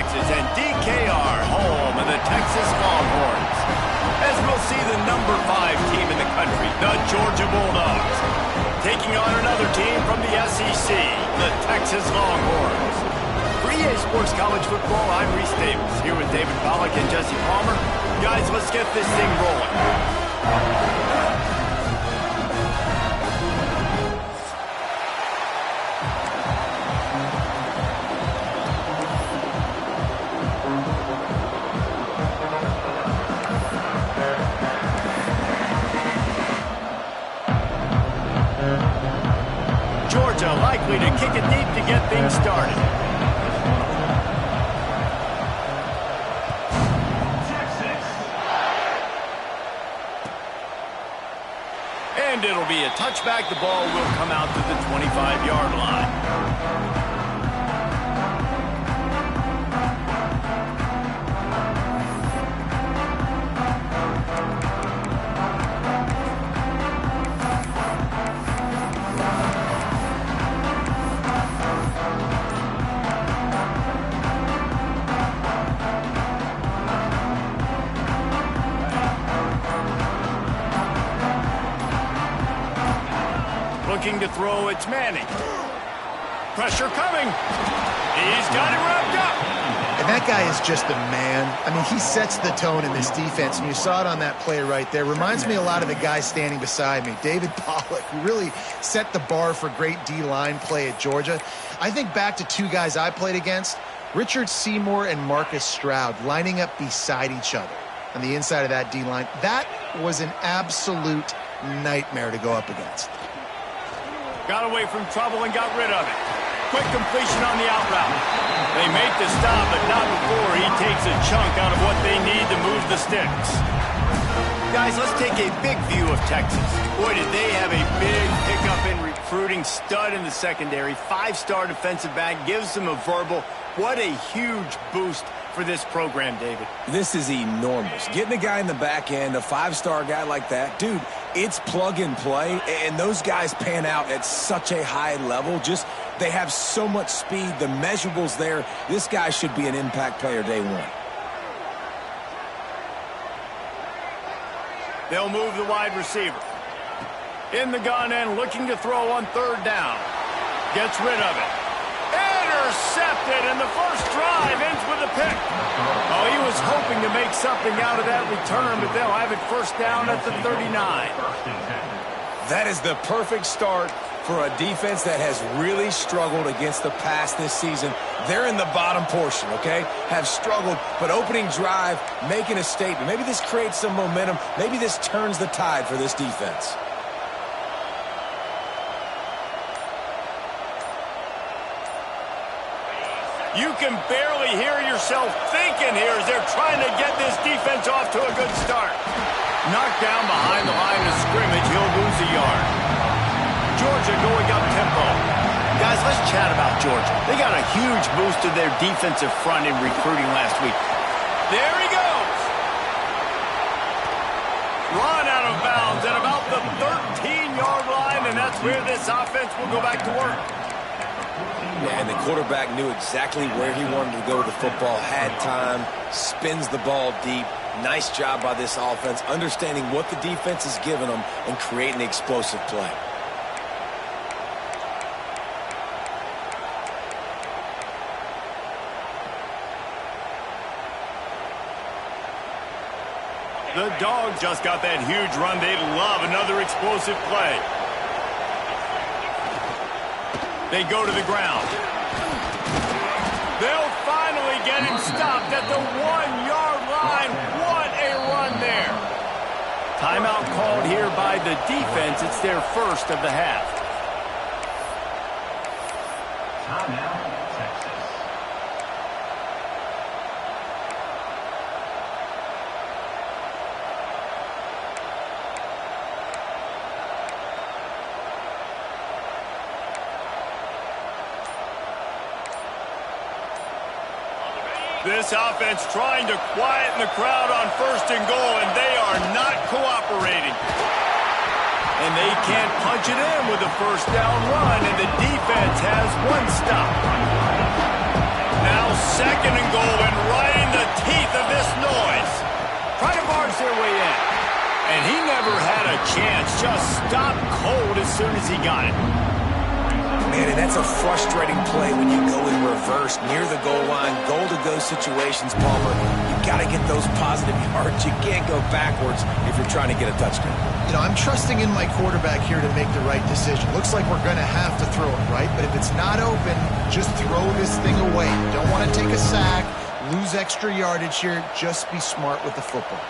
Texas, and DKR, home of the Texas Longhorns. As we'll see the number 5 team in the country, the Georgia Bulldogs, taking on another team from the SEC, the Texas Longhorns. For EA Sports College Football, I'm Reese Davis, here with David Pollack and Jesse Palmer. Guys, let's get this thing rolling. Georgia likely to kick it deep to get things started. And it'll be a touchback. The ball will come out to the 25-yard line. Looking to throw, it's Manning. Pressure coming. He's got it wrapped up. And that guy is just a man. I mean, he sets the tone in this defense, and you saw it on that play right there. Reminds me a lot of the guy standing beside me, David Pollack, who really set the bar for great D-line play at Georgia. I think back to 2 guys I played against, Richard Seymour and Marcus Stroud, lining up beside each other on the inside of that D-line. That was an absolute nightmare to go up against. Got away from trouble and got rid of it. Quick completion on the out route. They make the stop, but not before he takes a chunk out of what they need to move the sticks. Guys, let's take a big view of Texas. Boy, did they have a big pickup in recruiting. Stud in the secondary. 5-star defensive back. Gives them a verbal. What a huge boost for this program, David. This is enormous. Getting a guy in the back end, a 5-star guy like that, dude, it's plug and play, and those guys pan out at such a high level. Just, they have so much speed, the measurables there. This guy should be an impact player day one. They'll move the wide receiver. In the gun and looking to throw on 3rd down. Gets rid of it. Intercepted, and the first drive ends with a pick. Oh, he was hoping to make something out of that return, but they'll have it 1st down at the 39. That is the perfect start for a defense that has really struggled against the pass this season. They're in the bottom portion, okay? Have struggled, but opening drive, making a statement. Maybe this creates some momentum. Maybe this turns the tide for this defense. You can barely hear yourself thinking here as they're trying to get this defense off to a good start. Knocked down behind the line of scrimmage, he'll lose a yard. Georgia going up tempo. Guys, let's chat about Georgia. They got a huge boost to their defensive front in recruiting last week. There he goes. Run out of bounds at about the 13-yard line, and that's where this offense will go back to work. Yeah, and the quarterback knew exactly where he wanted to go with the football, had time, spins the ball deep. Nice job by this offense, understanding what the defense is giving them and creating explosive play. The Dogs just got that huge run. They love another explosive play. They go to the ground. They'll finally get him stopped at the 1-yard line. What a run there. Timeout called here by the defense. It's their first of the half. Timeout, Texas. This offense trying to quieten the crowd on 1st and goal, and they are not cooperating. And they can't punch it in with a 1st down run, and the defense has 1 stop. Now 2nd and goal just stopped cold as soon as he got it. Man, and that's a frustrating play when you go in reverse near the goal line. Goal-to-go situations, Palmer. You got to get those positive yards. You can't go backwards if you're trying to get a touchdown. You know, I'm trusting in my quarterback here to make the right decision. Looks like we're going to have to throw it, right? But if it's not open, just throw this thing away. You don't want to take a sack, lose extra yardage here. Just be smart with the football.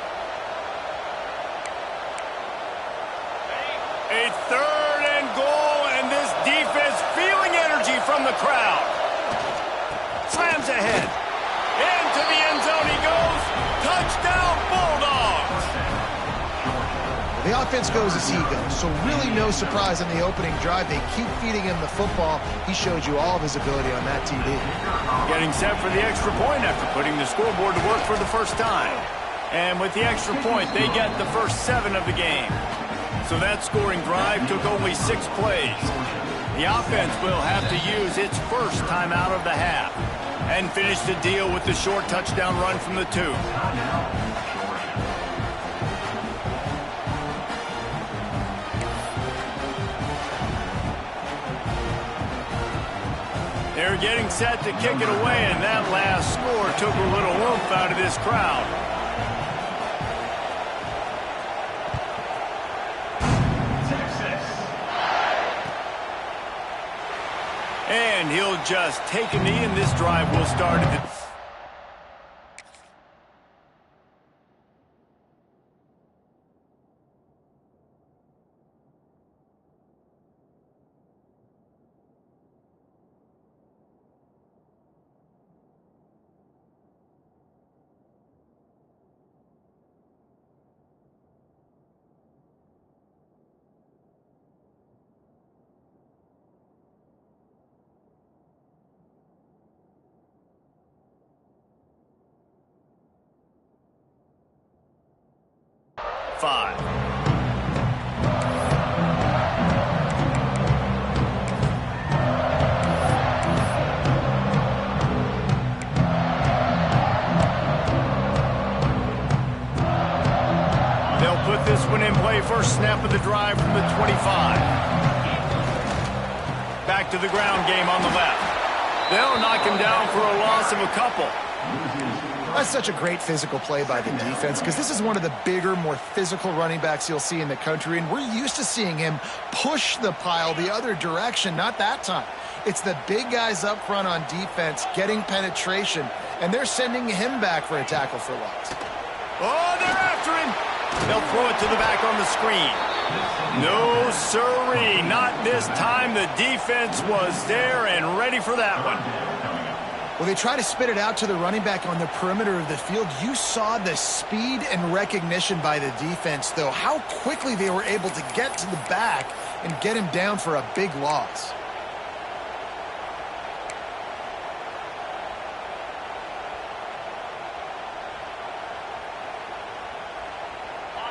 A 3rd and goal, and this defense feeling energy from the crowd. Slams ahead. Into the end zone he goes. Touchdown, Bulldogs. The offense goes as he goes, so really no surprise on the opening drive. They keep feeding him the football. He showed you all of his ability on that TD. Getting set for the extra point after putting the scoreboard to work for the first time. And with the extra point, they get the first 7 of the game. So that scoring drive took only 6 plays. The offense will have to use its first timeout of the half and finish the deal with the short touchdown run from the 2. They're getting set to kick it away, and that last score took a little oomph out of this crowd. And he'll just take a knee, and this drive will start at the... Five. They'll put this one in play. First snap of the drive from the 25. Back to the ground game on the left. They'll knock him down for a loss of a couple. That's such a great physical play by the defense because this is one of the bigger, more physical running backs you'll see in the country, and we're used to seeing him push the pile the other direction. Not that time. It's the big guys up front on defense getting penetration, and they're sending him back for a tackle for loss. Oh, they're after him. They'll throw it to the back on the screen. No, sirree, not this time. The defense was there and ready for that one. Well, they try to spit it out to the running back on the perimeter of the field. You saw the speed and recognition by the defense, though, how quickly they were able to get to the back and get him down for a big loss.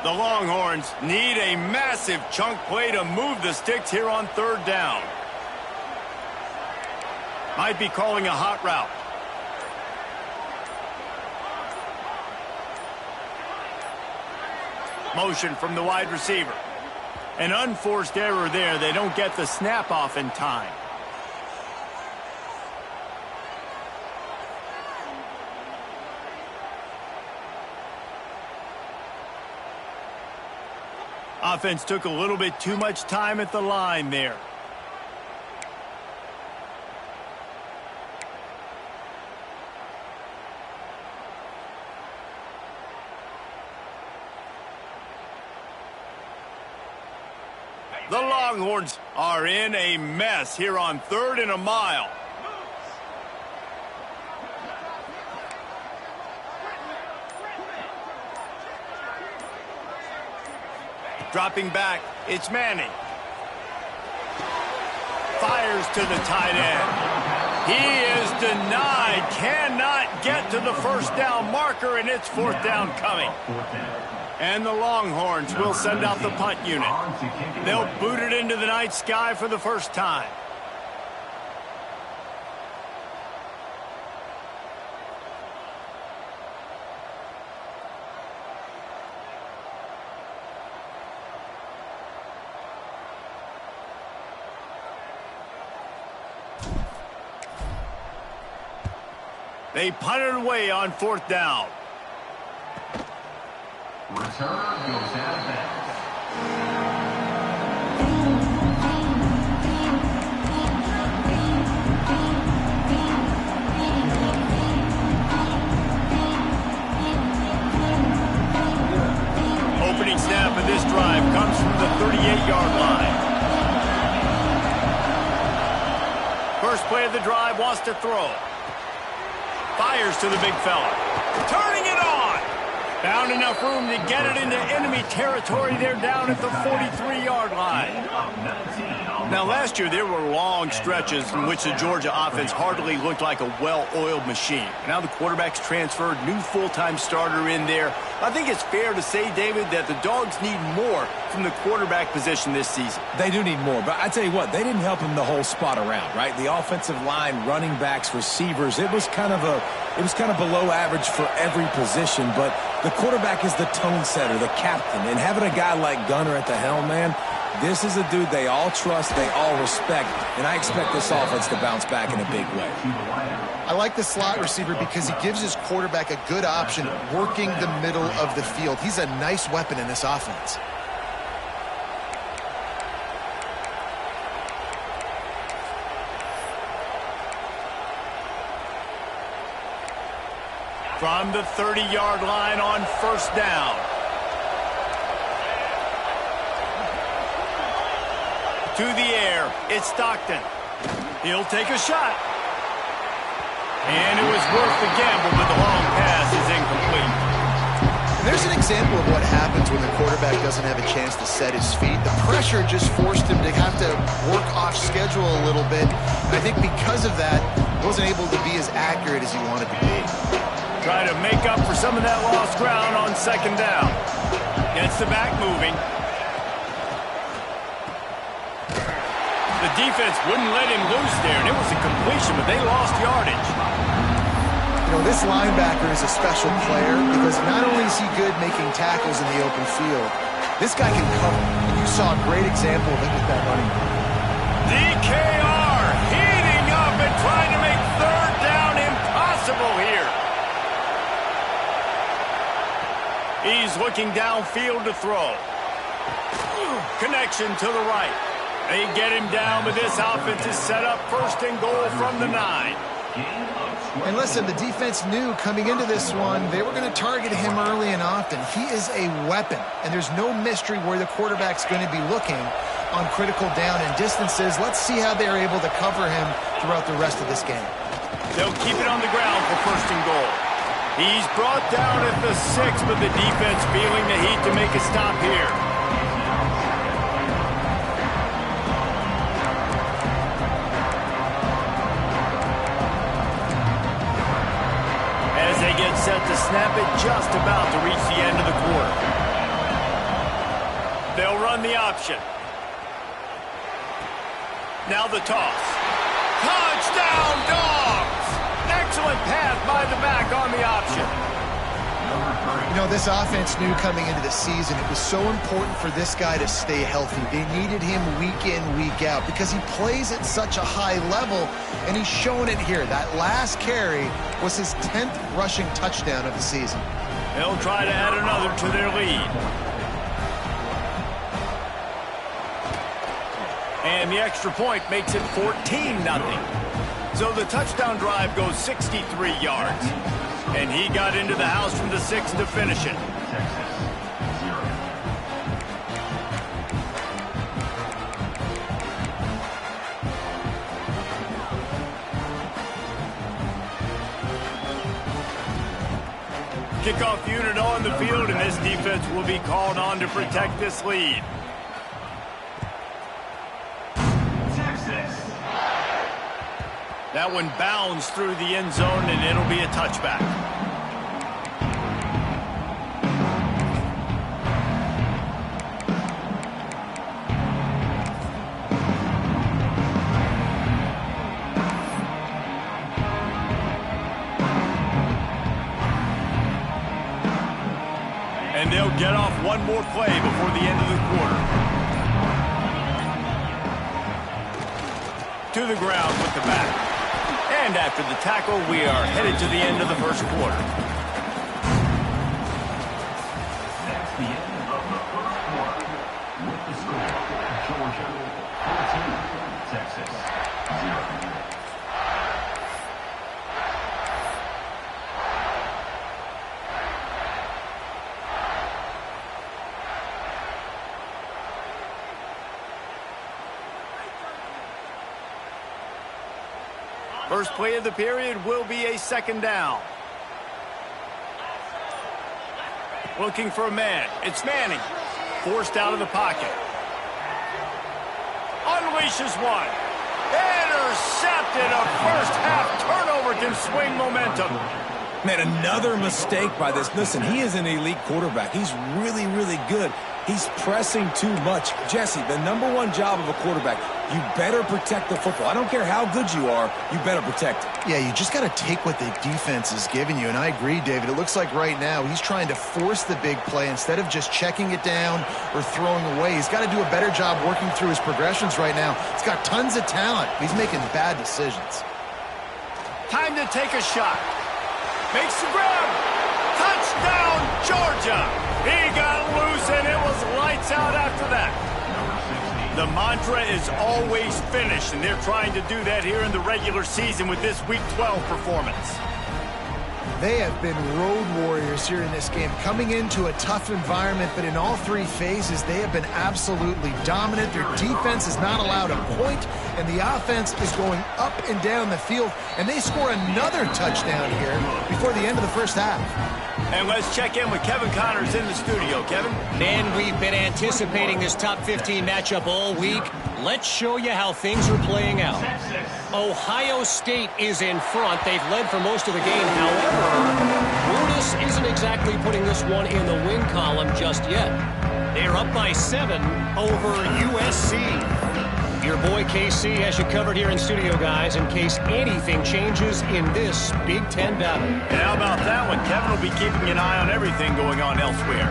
The Longhorns need a massive chunk play to move the sticks here on 3rd down. Might be calling a hot route. Motion from the wide receiver. An unforced error there. They don't get the snap off in time. Offense took a little bit too much time at the line there. The Longhorns are in a mess here on 3rd and a mile. Dropping back, it's Manning. Fires to the tight end. He is denied, cannot get to the first down marker, and it's 4th down coming. And the Longhorns will send out the punt unit. They'll boot it into the night sky for the first time. They punted away on 4th down. Return goes out of bounds. Opening snap of this drive comes from the 38-yard line. First play of the drive, wants to throw. Fires to the big fella. Turning it on. Found enough room to get it into enemy territory. They're down at the 43-yard line. Now, last year, there were long stretches in which the Georgia offense hardly looked like a well-oiled machine. Now the quarterback's transferred, new full-time starter in there. I think it's fair to say, David, that the Dogs need more from the quarterback position this season. They do need more, but I tell you what, they didn't help him the whole spot around, right? The offensive line, running backs, receivers, it was kind of below average for every position, but the quarterback is the tone setter, the captain, and having a guy like Gunner at the helm, man, this is a dude they all trust, they all respect, and I expect this offense to bounce back in a big way. I like the slot receiver because he gives his quarterback a good option working the middle of the field. He's a nice weapon in this offense. From the 30-yard line on 1st down. To the air, it's Stockton. He'll take a shot. And it was worth the gamble, but the long pass is incomplete. There's an example of what happens when the quarterback doesn't have a chance to set his feet. The pressure just forced him to have to work off schedule a little bit. And I think because of that, he wasn't able to be as accurate as he wanted to be. Try to make up for some of that lost ground on 2nd down. Gets the back moving. The defense wouldn't let him loose there, and it was a completion, but they lost yardage. You know, this linebacker is a special player because not only is he good making tackles in the open field, this guy can cover. And you saw a great example of it with that running back. DKR heating up and trying to make 3rd down impossible here. He's looking downfield to throw. Connection to the right. They get him down, but this offense is set up 1st and goal from the 9. And listen, the defense knew coming into this one, they were going to target him early and often. He is a weapon, and there's no mystery where the quarterback's going to be looking on critical down and distances. Let's see how they're able to cover him throughout the rest of this game. They'll keep it on the ground for 1st and goal. He's brought down at the 6, but the defense feeling the heat to make a stop here. As they get set to snap it, just about to reach the end of the quarter. They'll run the option. Now the toss. Touchdown, Dogs! Excellent pass by the back on the option. You know, this offense knew coming into the season it was so important for this guy to stay healthy. They needed him week in, week out because he plays at such a high level, and he's shown it here. That last carry was his 10th rushing touchdown of the season. They'll try to add another to their lead. And the extra point makes it 14-0. So the touchdown drive goes 63 yards. And he got into the house from the 6 to finish it. Kickoff unit on the field, and this defense will be called on to protect this lead. That one bounds through the end zone, and it'll be a touchback. And they'll get off one more play before the end of the quarter. To the ground with the back. And after the tackle, we are headed to the end of the first quarter. That's the end of the first quarter. With the score, Georgia 14, Texas 0. First play of the period will be a second down. Looking for a man. It's Manning. Forced out of the pocket. Unleashes one. Intercepted. A first half turnover can swing momentum. Man, another mistake by this. Listen, he is an elite quarterback. He's really, really good. He's pressing too much. Jesse, the #1 job of a quarterback, you better protect the football. I don't care how good you are, you better protect it. Yeah, you just got to take what the defense is giving you, and I agree, David. It looks like right now he's trying to force the big play instead of just checking it down or throwing away. He's got to do a better job working through his progressions right now. He's got tons of talent. He's making bad decisions. Time to take a shot. Makes the grab. Touchdown, Georgia. He got loose, and it was lights out after that. The mantra is always finish, and they're trying to do that here in the regular season with this Week 12 performance. They have been road warriors here in this game, coming into a tough environment, but in all three phases, they have been absolutely dominant. Their defense is not allowed a point, and the offense is going up and down the field, and they score another touchdown here before the end of the first half. And let's check in with Kevin Connors in the studio. Kevin? Man, we've been anticipating this top 15 matchup all week. Let's show you how things are playing out. Ohio State is in front. They've led for most of the game. However, Brutus isn't exactly putting this one in the win column just yet. They're up by 7 over USC. Your boy KC has you covered here in studio, guys, in case anything changes in this Big Ten battle. And how about that one? Kevin will be keeping an eye on everything going on elsewhere.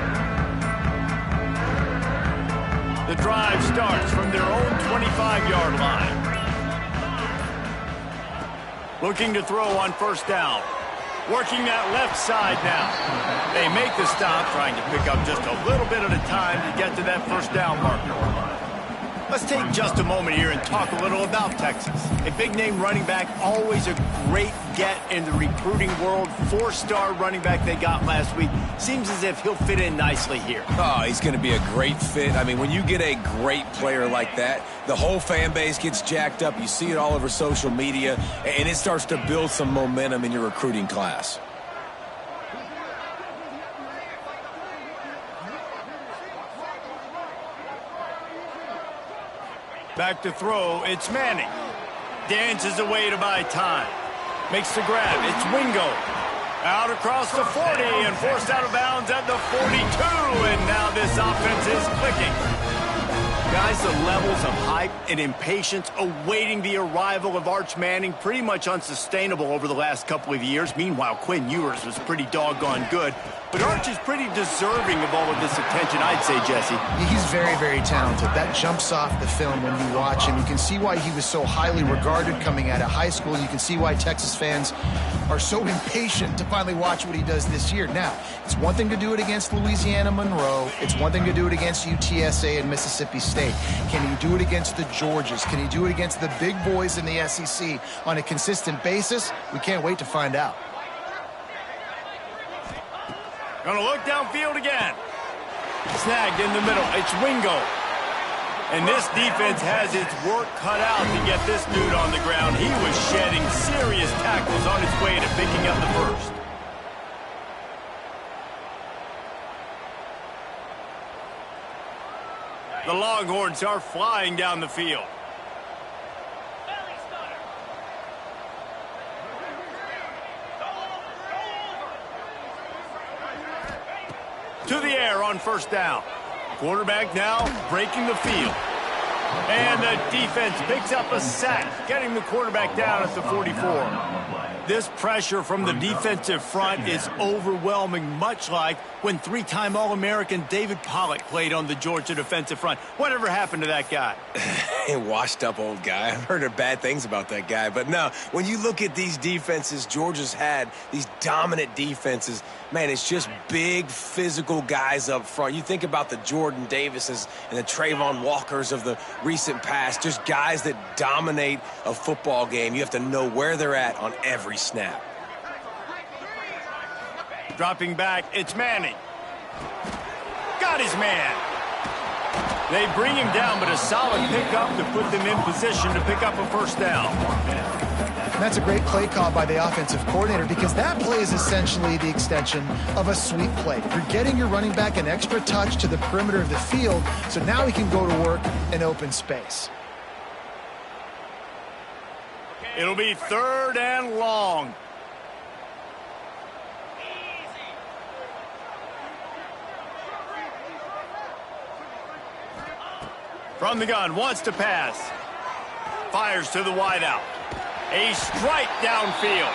The drive starts from their own 25-yard line. Looking to throw on first down. Working that left side now. They make the stop, trying to pick up just a little bit at a time to get to that first down marker. Let's take just a moment here and talk a little about Texas. A big-name running back, always a great get in the recruiting world. 4-star running back they got last week. Seems as if he'll fit in nicely here. Oh, he's going to be a great fit. I mean, when you get a great player like that, the whole fan base gets jacked up. You see it all over social media, and it starts to build some momentum in your recruiting class. Back to throw, it's Manning. Dances away to buy time. Makes the grab, it's Wingo. Out across the 40 and forced out of bounds at the 42. And now this offense is clicking. Guys, the levels of hype and impatience awaiting the arrival of Arch Manning pretty much unsustainable over the last couple of years. Meanwhile, Quinn Ewers was pretty doggone good. But Arch is pretty deserving of all of this attention, I'd say, Jesse. He's very, very talented. That jumps off the film when you watch him. You can see why he was so highly regarded coming out of high school. You can see why Texas fans are so impatient to finally watch what he does this year. Now, it's one thing to do it against Louisiana Monroe. It's one thing to do it against UTSA and Mississippi State. Can he do it against the Georgias? Can he do it against the big boys in the SEC on a consistent basis? We can't wait to find out. Gonna look downfield again. Snagged in the middle. It's Wingo. And this defense has its work cut out to get this dude on the ground. He was shedding serious tackles on his way to picking up the first. The Longhorns are flying down the field. To the air on first down. Quarterback now breaking the field. And the defense picks up a sack, getting the quarterback down at the 44. This pressure from the defensive front is overwhelming, much like when three-time All-American David Pollock played on the Georgia defensive front. Whatever happened to that guy? A washed-up old guy. I've heard bad things about that guy. But no, when you look at these defenses Georgia's had, these dominant defenses, man, it's just big, physical guys up front. You think about the Jordan Davises and the Trayvon Walkers of the recent past, just guys that dominate a football game. You have to know where they're at on every snap. Dropping back, it's Manning. Got his man. They bring him down, but a solid pickup to put them in position to pick up a first down. And that's a great play call by the offensive coordinator, because that play is essentially the extension of a sweep play. You're getting your running back an extra touch to the perimeter of the field, so now he can go to work in open space. It'll be 3rd and long. From the gun, wants to pass. Fires to the wideout. A strike downfield.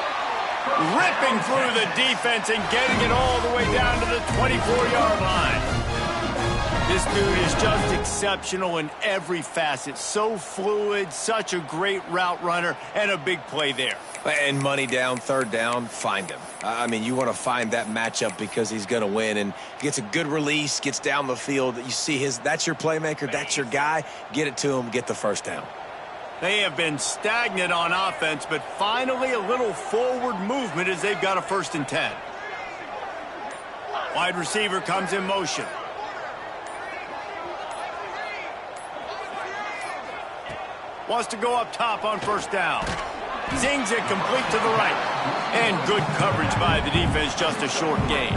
Ripping through the defense and getting it all the way down to the 24-yard line. This dude is just exceptional in every facet. So fluid, such a great route runner, and a big play there. And money down, 3rd down, find him. I mean, you want to find that matchup because he's going to win, and gets a good release, gets down the field. You see that's your playmaker, that's your guy. Get it to him, get the first down. They have been stagnant on offense, but finally a little forward movement as they've got a 1st and 10. Wide receiver comes in motion. Wants to go up top on 1st down. Zings it complete to the right. And good coverage by the defense, just a short gain.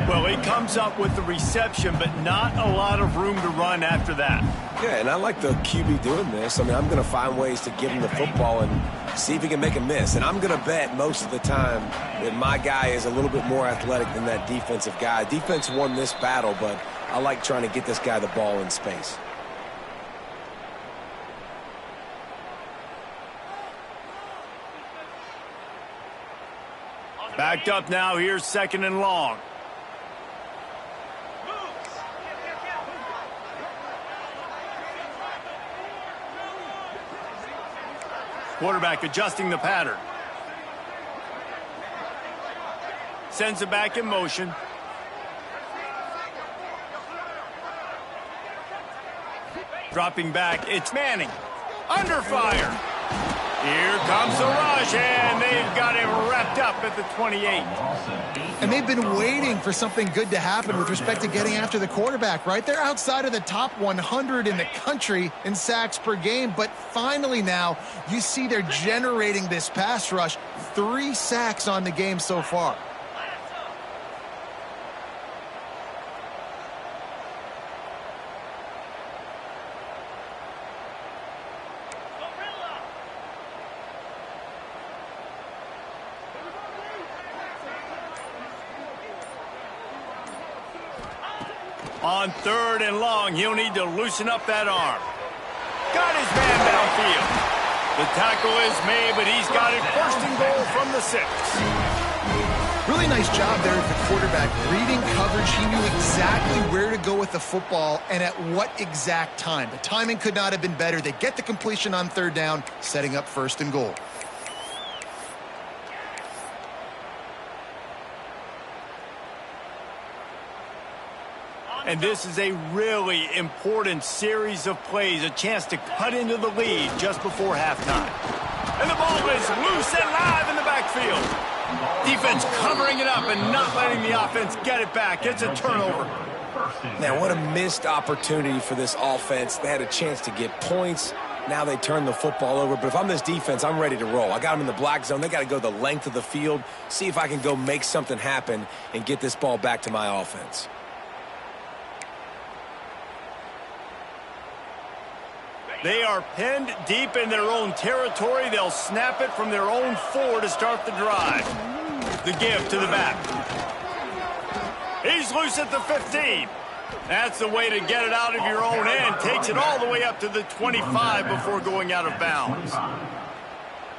Well, he comes up with the reception, but not a lot of room to run after that. Yeah, and I like the QB doing this. I mean, I'm going to find ways to give him the football and see if he can make a miss. And I'm going to bet most of the time that my guy is a little bit more athletic than that defensive guy. Defense won this battle, but I like trying to get this guy the ball in space. Backed up now, here's 2nd and long. Quarterback adjusting the pattern. Sends it back in motion. Dropping back, it's Manning. Under fire. Here comes the rush, and they've got him wrapped up at the 28. And they've been waiting for something good to happen with respect to getting after the quarterback, right? They're outside of the top 100 in the country in sacks per game, but finally now you see they're generating this pass rush. 3 sacks on the game so far. On 3rd and long, he'll need to loosen up that arm. Got his man downfield. The tackle is made, but he's got it 1st and goal from the 6. Really nice job there of the quarterback. Reading coverage, he knew exactly where to go with the football and at what exact time. The timing could not have been better. They get the completion on 3rd down, setting up 1st and goal. And this is a really important series of plays, a chance to cut into the lead just before halftime. And the ball is loose and live in the backfield. Defense covering it up and not letting the offense get it back. It's a turnover. Now, what a missed opportunity for this offense. They had a chance to get points. Now they turn the football over. But if I'm this defense, I'm ready to roll. I got them in the black zone. They got to go the length of the field, see if I can go make something happen and get this ball back to my offense. They are pinned deep in their own territory. They'll snap it from their own 4 to start the drive. The give to the back. He's loose at the 15. That's the way to get it out of your own end. Takes it all the way up to the 25 before going out of bounds.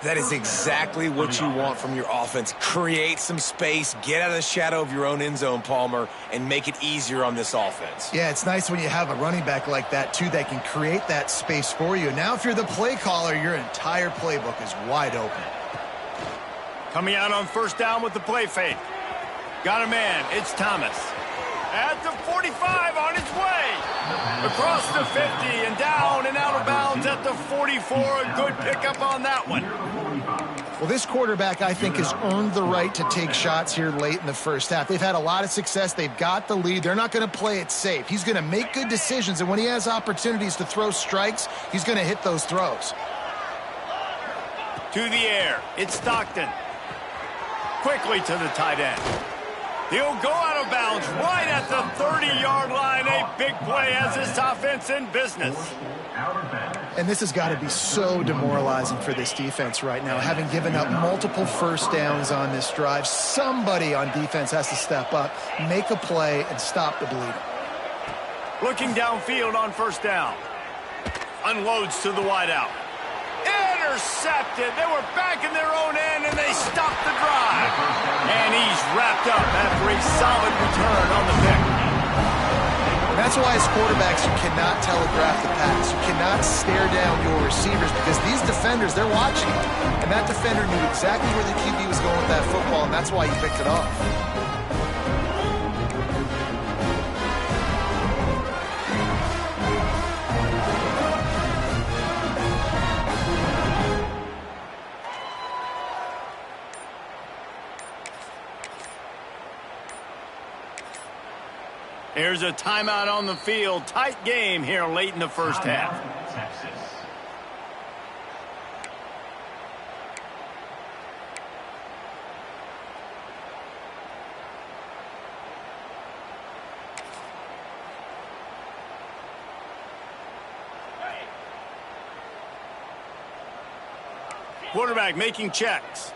That is exactly what you want from your offense. Create some space, get out of the shadow of your own end zone, Palmer, and make it easier on this offense. Yeah, it's nice when you have a running back like that, too, that can create that space for you. Now, if you're the play caller, your entire playbook is wide open. Coming out on first down with the play fake. Got a man. It's Thomas. At the 45 on his way. Across the 50 and down and out of bounds at the 44. A good pickup on that one. Well, this quarterback, I think, has earned the right to take shots here late in the first half. They've had a lot of success. They've got the lead. They're not going to play it safe. He's going to make good decisions, and when he has opportunities to throw strikes, he's going to hit those throws. To the air. It's Stockton. Quickly to the tight end. He'll go out of bounds right at the 30-yard line. A big play as this offense in business. And this has got to be so demoralizing for this defense right now. Having given up multiple first downs on this drive, somebody on defense has to step up, make a play, and stop the bleeding. Looking downfield on first down. Unloads to the wideout. Intercepted. They were back in their own end, and they stopped the drive. And he's wrapped up after a solid return on the pick. That's why as quarterbacks, you cannot telegraph the pass. You cannot stare down your receivers because these defenders, they're watching it. And that defender knew exactly where the QB was going with that football, and that's why he picked it off. Here's a timeout on the field. Tight game here late in the first half. Quarterback making checks.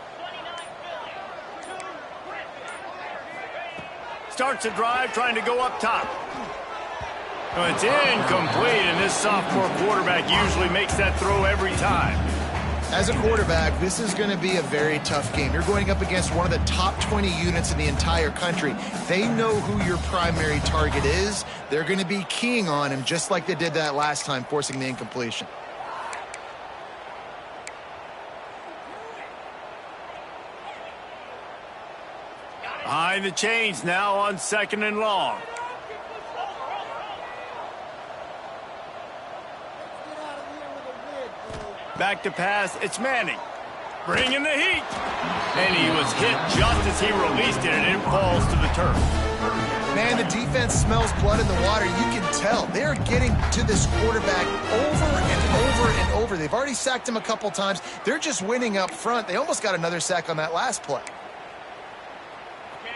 Starts a drive trying to go up top. Oh, it's incomplete, and this sophomore quarterback usually makes that throw every time. As a quarterback, this is going to be a very tough game. You're going up against one of the top 20 units in the entire country. They know who your primary target is. They're going to be keying on him just like they did that last time, forcing the incompletion. Behind the chains now on second and long. Back to pass, it's Manning. Bringing the heat. And he was hit just as he released it, and it falls to the turf. Man, the defense smells blood in the water. You can tell. They're getting to this quarterback over and over and over. They've already sacked him a couple times. They're just winning up front. They almost got another sack on that last play.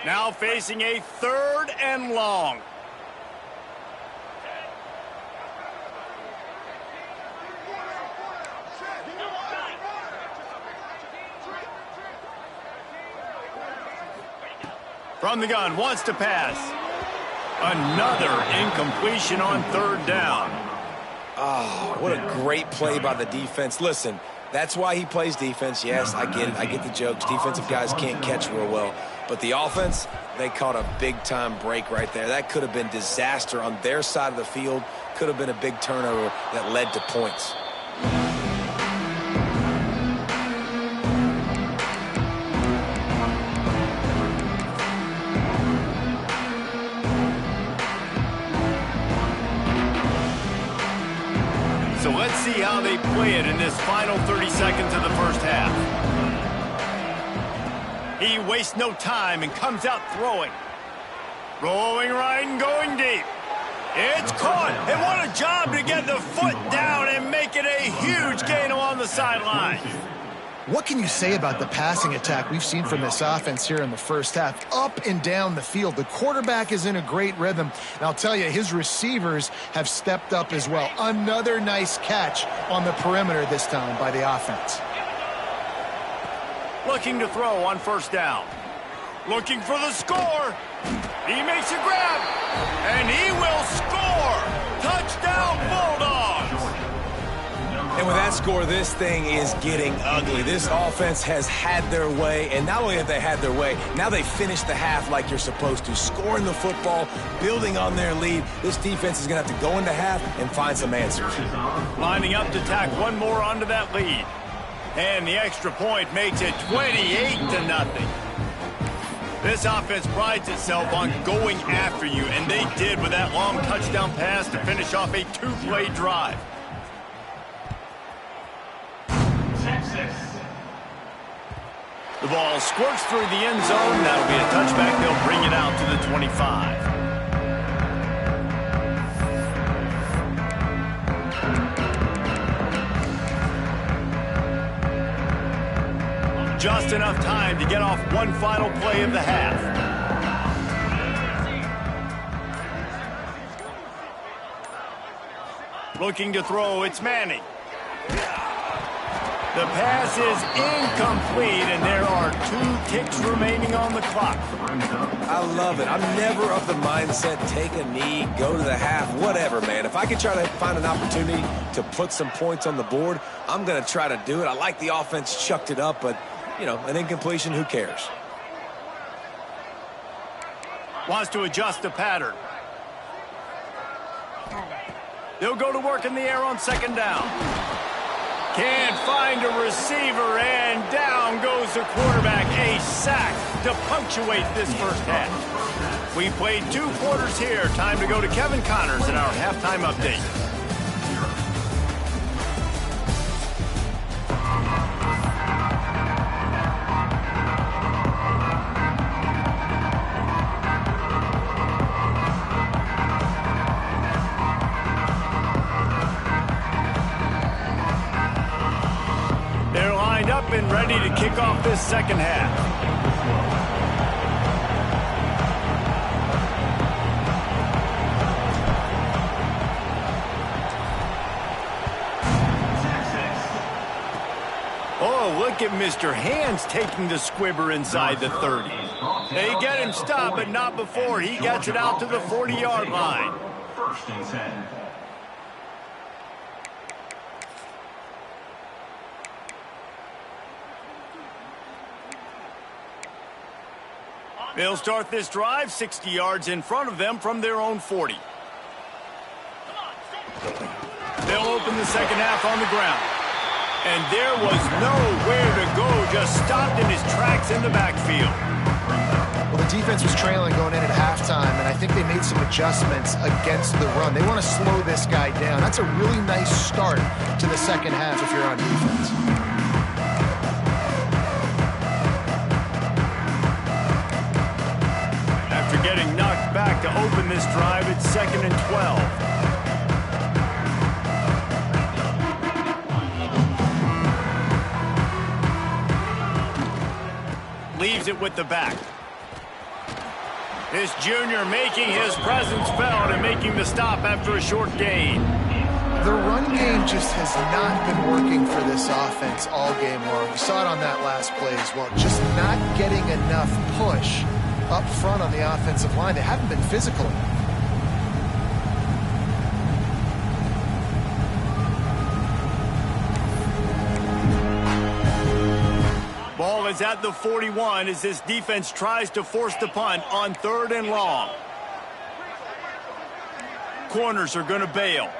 Now facing a third and long. From the gun, wants to pass. Another incompletion on third down. Oh, what a great play by the defense. Listen, that's why he plays defense. Yes, I get it. I get the jokes. Defensive guys can't catch real well. But the offense, they caught a big-time break right there. That could have been disaster on their side of the field. Could have been a big turnover that led to points. So let's see how they play it in this final 30 seconds of the first half. He wastes no time and comes out throwing. Rolling right and going deep. It's caught. And what a job to get the foot down and make it a huge gain along the sideline. What can you say about the passing attack we've seen from this offense here in the first half? Up and down the field. The quarterback is in a great rhythm. And I'll tell you, his receivers have stepped up as well. Another nice catch on the perimeter this time by the offense. Looking to throw on first down. Looking for the score. He makes a grab. And he will score. Touchdown, Bulldogs. And with that score, this thing is getting ugly. This offense has had their way, and not only have they had their way, now they finish the half like you're supposed to, scoring the football, building on their lead. This defense is going to have to go into half and find some answers. Lining up to tack one more onto that lead. And the extra point makes it 28-0. This offense prides itself on going after you, and they did with that long touchdown pass to finish off a two-play drive. The ball squirts through the end zone. That'll be a touchback. They'll bring it out to the 25. Just enough time to get off one final play of the half. Looking to throw, it's Manning. The pass is incomplete, and there are 2 ticks remaining on the clock. I love it. I'm never of the mindset, take a knee, go to the half, whatever, man. If I can try to find an opportunity to put some points on the board, I'm going to try to do it. I like the offense chucked it up, but, you know, an incompletion, who cares? Wants to adjust the pattern. They'll go to work in the air on second down. Can't find a receiver, and down goes the quarterback. A sack to punctuate this first half. We played 2 quarters here. Time to go to Kevin Connors in our halftime update. Up and ready to kick off this second half. Oh, look at Mr. Hands taking the squibber inside the 30. They get him stopped, but not before he gets it out to the 40-yard line. First and 10. They'll start this drive 60 yards in front of them from their own 40. They'll open the second half on the ground. And there was nowhere to go, just stopped in his tracks in the backfield. Well, the defense was trailing going in at halftime, and I think they made some adjustments against the run. They want to slow this guy down. That's a really nice start to the second half if you're on defense. Getting knocked back to open this drive, it's 2nd and 12. Leaves it with the back. This junior making his presence felt and making the stop after a short gain. The run game just has not been working for this offense all game long. You saw it on that last play as well. Just not getting enough push up front on the offensive line. They haven't been physical enough. Ball is at the 41 as this defense tries to force the punt on 3rd and long. Corners are going to bail.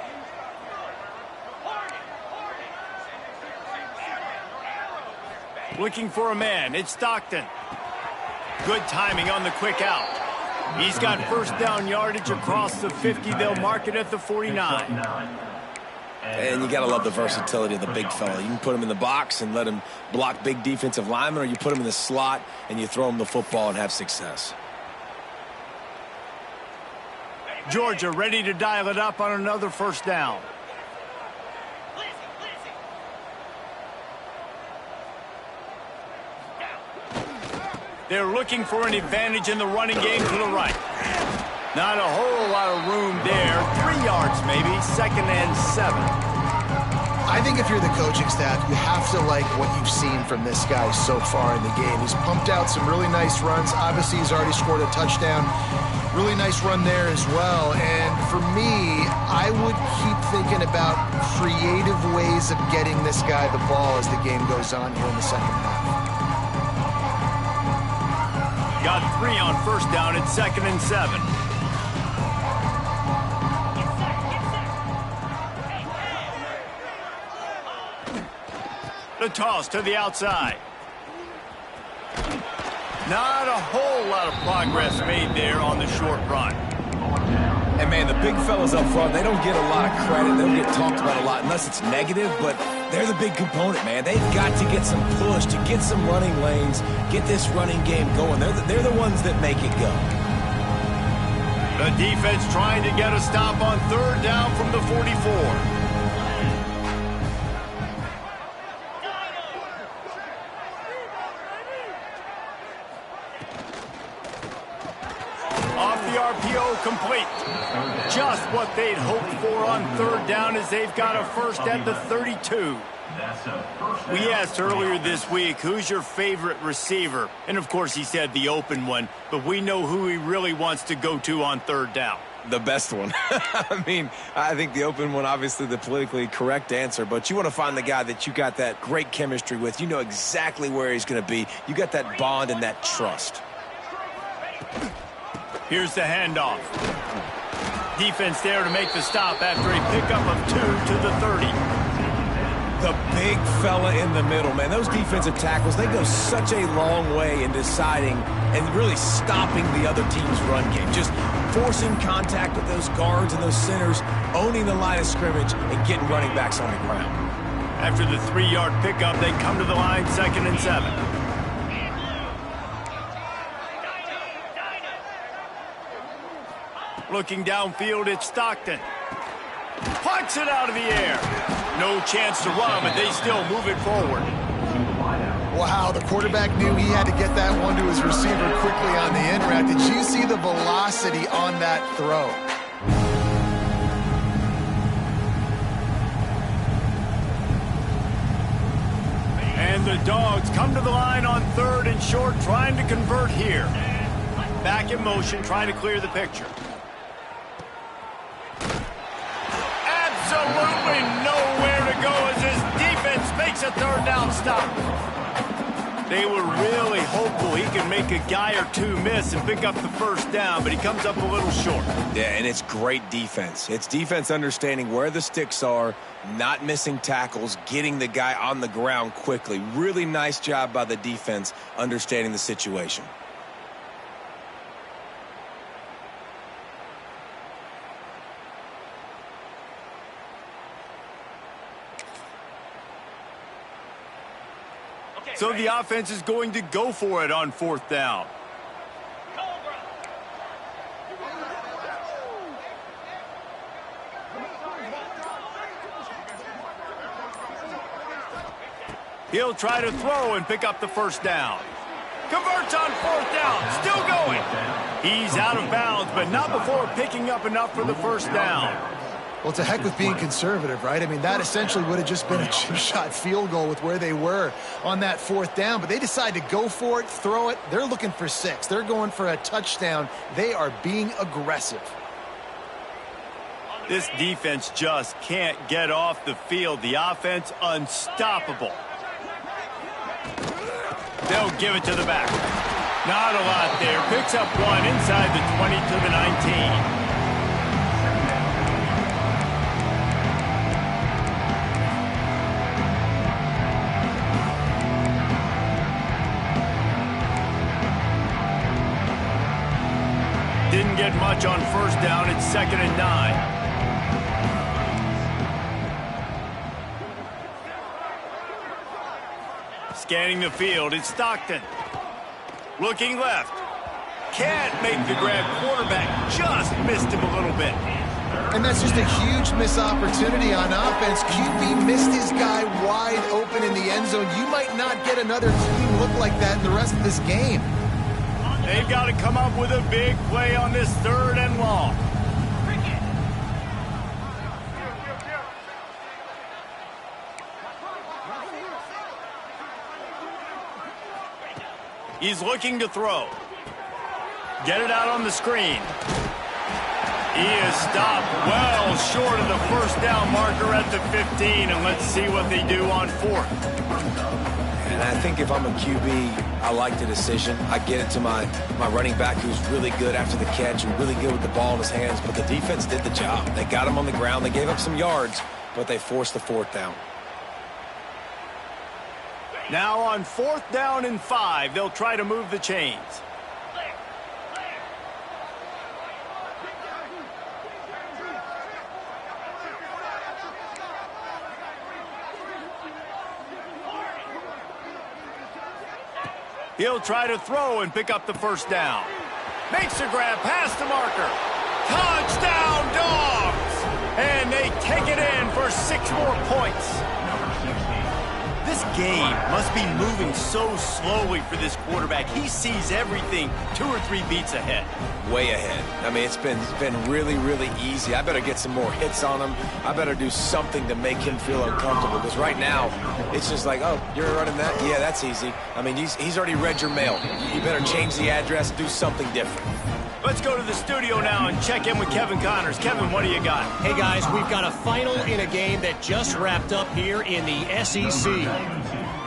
Looking for a man. It's Stockton. Good timing on the quick out. He's got first down yardage across the 50. They'll mark it at the 49. And you got to love the versatility of the big fella. You can put him in the box and let him block big defensive linemen, or you put him in the slot and you throw him the football and have success. Georgia ready to dial it up on another first down. They're looking for an advantage in the running game to the right. Not a whole lot of room there. 3 yards maybe, 2nd and 7. I think if you're the coaching staff, you have to like what you've seen from this guy so far in the game. He's pumped out some really nice runs. Obviously, he's already scored a touchdown. Really nice run there as well. And for me, I would keep thinking about creative ways of getting this guy the ball as the game goes on here in the second half. Got 3 on first down at 2nd and 7. The toss to the outside. Not a whole lot of progress made there on the short run. And, man, the big fellas up front, they don't get a lot of credit. They don't get talked about a lot unless it's negative, but they're the big component, man. They've got to get some push, to get some running lanes, get this running game going. They're the ones that make it go. The defense trying to get a stop on 3rd down from the 44. RPO complete. Just what they'd hoped for on 3rd down as they've got a first at the 32. We asked earlier this week, who's your favorite receiver? And, of course, he said the open one, but we know who he really wants to go to on 3rd down. The best one. I mean, I think the open one, obviously the politically correct answer, but you want to find the guy that you got that great chemistry with. You know exactly where he's going to be. You got that bond and that trust. Here's the handoff. Defense there to make the stop after a pickup of 2 to the 30. The big fella in the middle, man. Those defensive tackles, they go such a long way in deciding and really stopping the other team's run game. Just forcing contact with those guards and those centers, owning the line of scrimmage, and getting running backs on the ground. After the 3-yard pickup, they come to the line 2nd and 7. Looking downfield, it's Stockton. Punts it out of the air. No chance to run, but they still move it forward. Wow, the quarterback knew he had to get that one to his receiver quickly on the in route. Did you see the velocity on that throw? And the Dogs come to the line on 3rd and short, trying to convert here. Back in motion, trying to clear the picture. Absolutely nowhere to go as his defense makes a 3rd down stop. They were really hopeful he could make a guy or two miss and pick up the first down, but he comes up a little short. Yeah, and it's great defense. It's defense understanding where the sticks are, not missing tackles, getting the guy on the ground quickly. Really nice job by the defense understanding the situation. So the offense is going to go for it on 4th down. He'll try to throw and pick up the first down. Converts on 4th down, still going. He's out of bounds, but not before picking up enough for the first down. Well, to heck with being conservative, right? I mean, that essentially would have just been a chip-shot field goal with where they were on that 4th down. But they decide to go for it, throw it. They're looking for 6. They're going for a touchdown. They are being aggressive. This defense just can't get off the field. The offense unstoppable. They'll give it to the back. Not a lot there. Picks up 1 inside the 20 to the 19. Didn't get much on first down. It's 2nd and 9. Scanning the field, it's Stockton. Looking left. Can't make the grab. Quarterback just missed him a little bit. And that's just a huge missed opportunity on offense. QB missed his guy wide open in the end zone. You might not get another clean look like that in the rest of this game. They've got to come up with a big play on this 3rd and long. He's looking to throw. Get it out on the screen. He is stopped well short of the first down marker at the 15, and let's see what they do on 4th. And I think if I'm a QB, I like the decision. I get it to my running back who's really good after the catch and really good with the ball in his hands, but the defense did the job. They got him on the ground. They gave up some yards, but they forced the 4th down. Now on 4th down and 5, they'll try to move the chains. He'll try to throw and pick up the first down. Makes a grab past the marker. Touchdown, Dogs! And they take it in for 6 more points. This game must be moving so slowly for this quarterback. He sees everything 2 or 3 beats ahead. Way ahead. I mean, it's been really, really easy. I better get some more hits on him. I better do something to make him feel uncomfortable, because right now, it's just like, oh, you're running that? Yeah, that's easy. I mean, he's already read your mail. You better change the address, do something different. Let's go to the studio now and check in with Kevin Connors. Kevin, what do you got? Hey, guys, we've got a final in a game that just wrapped up here in the SEC.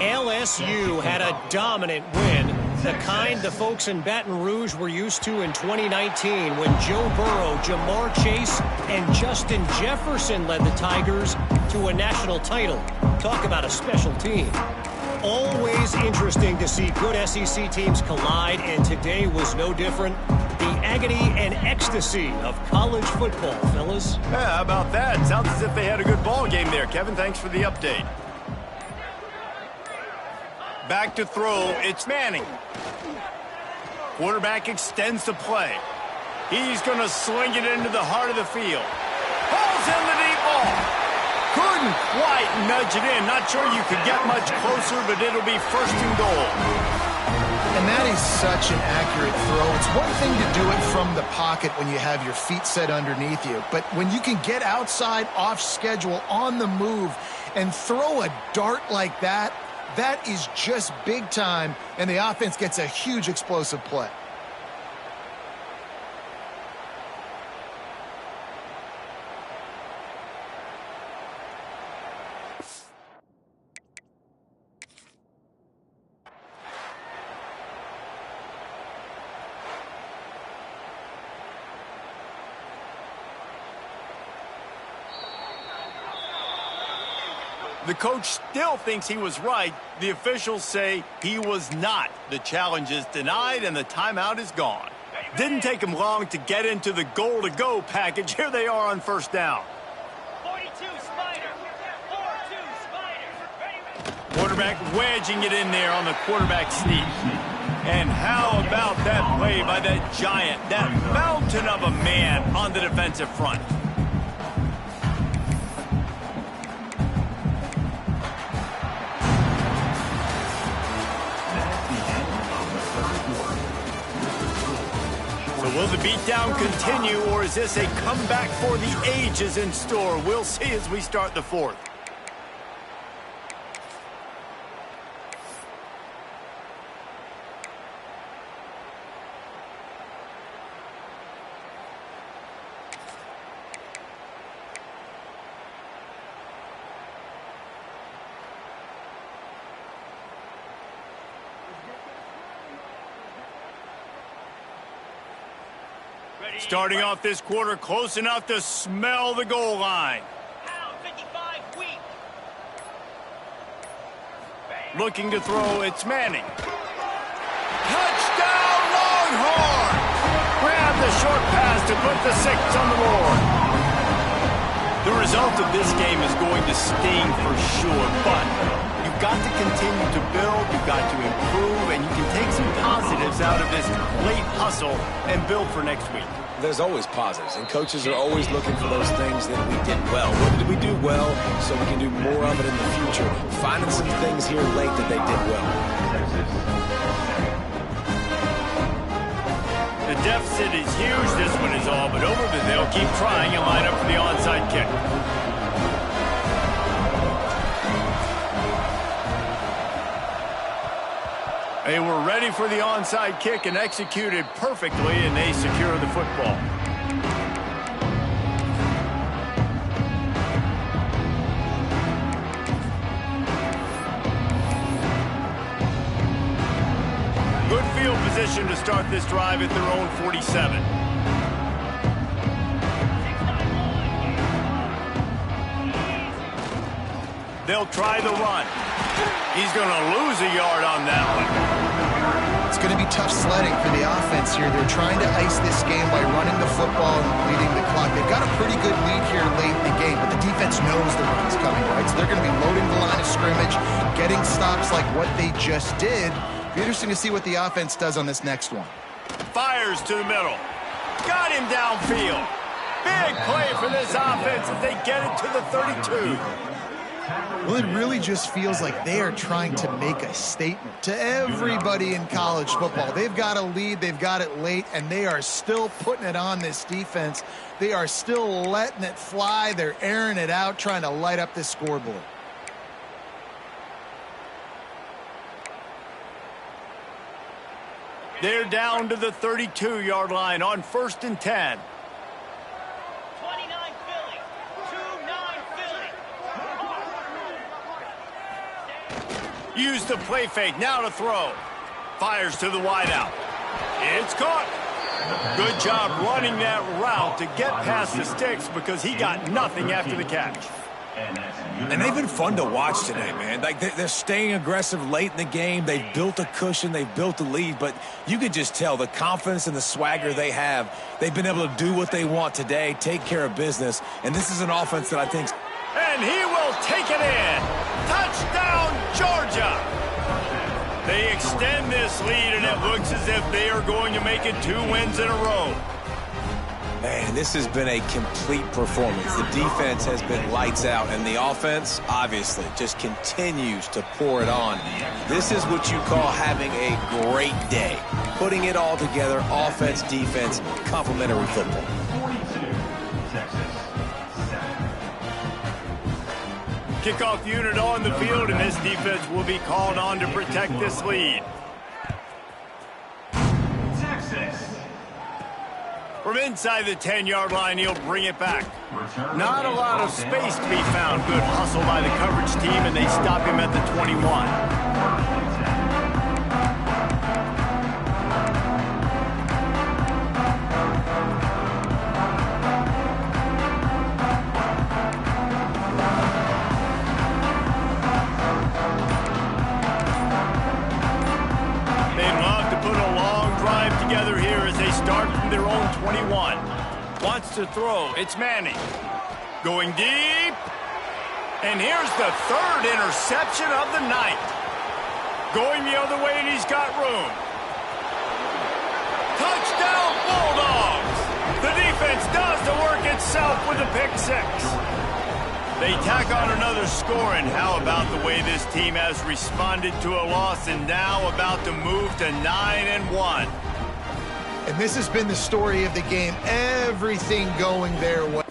LSU had a dominant win, the kind the folks in Baton Rouge were used to in 2019 when Joe Burrow, Jamar Chase, and Justin Jefferson led the Tigers to a national title. Talk about a special team. Always interesting to see good SEC teams collide, and today was no different. The agony and ecstasy of college football, fellas. Yeah, how about that? Sounds as if they had a good ball game there. Kevin, thanks for the update. Back to throw, it's Manning. Quarterback extends the play. He's going to sling it into the heart of the field. Pulls in the deep ball. Couldn't quite nudge it in. Not sure you could get much closer, but it'll be 1st and goal. And that is such an accurate throw. It's one thing to do it from the pocket when you have your feet set underneath you, but when you can get outside, off schedule, on the move, and throw a dart like that, that is just big time, and the offense gets a huge explosive play. The coach still thinks he was right. The officials say he was not. The challenge is denied and the timeout is gone. Didn't take him long to get into the goal-to-go package. Here they are on 1st down. 42 Spider. 4-2 Spider. Quarterback wedging it in there on the quarterback sneak. And how about that play by that giant, that mountain of a man on the defensive front? So will the beatdown continue, or is this a comeback for the ages in store? We'll see as we start the 4th. Starting off this quarter close enough to smell the goal line. Out 55 weak. Looking to throw, it's Manning. Touchdown, Longhorn! Grab the short pass to put the 6 on the board. The result of this game is going to sting for sure, but you've got to continue to build, you've got to improve, and you can take some positives out of this late hustle and build for next week. There's always positives, and coaches are always looking for those things that we did well. What did we do well so we can do more of it in the future? Finding some things here late that they did well. The deficit is huge. This one is all but over, but they'll keep trying and line up for the onside kick. They were ready for the onside kick and executed perfectly, and they secure the football. Good field position to start this drive at their own 47. They'll try the run. He's going to lose a yard on that one. It's going to be tough sledding for the offense here. They're trying to ice this game by running the football and leading the clock. They've got a pretty good lead here late in the game, but the defense knows the run's coming, right? So they're going to be loading the line of scrimmage, getting stops like what they just did. It'll be interesting to see what the offense does on this next one. Fires to the middle. Got him downfield. Big play for this offense as they get it to the 32. Well, it really just feels like they are trying to make a statement to everybody in college football. They've got a lead, they've got it late, and they are still putting it on this defense. They are still letting it fly. They're airing it out, trying to light up this scoreboard. They're down to the 32-yard line on 1st and 10. 29 Philly. 2-9 Philly. Use the play fake, now to throw. Fires to the wideout. It's caught. Good job running that route to get past the sticks because he got nothing after the catch. And they've been fun to watch today, man. Like they're staying aggressive late in the game. They've built a cushion. They've built a lead. But you could just tell the confidence and the swagger they have. They've been able to do what they want today, take care of business. And this is an offense that I think... And he will take it in. Touchdown, Georgia. They extend this lead, and it looks as if they are going to make it 2 wins in a row. Man, this has been a complete performance. The defense has been lights out, and the offense, obviously, just continues to pour it on. This is what you call having a great day. Putting it all together, offense, defense, complementary football. 42, Texas, 7. Kickoff unit on the field, and this defense will be called on to protect this lead. Texas. From inside the 10-yard line, he'll bring it back. Not a lot of space to be found. Good hustle by the coverage team, and they stop him at the 21. Together here as they start from their own 21. Wants to throw. It's Manning. Going deep. And here's the 3rd interception of the night. Going the other way, and he's got room. Touchdown, Bulldogs! The defense does the work itself with a pick 6. They tack on another score, and how about the way this team has responded to a loss and now about to move to 9-1. And this has been the story of the game. Everything going their way.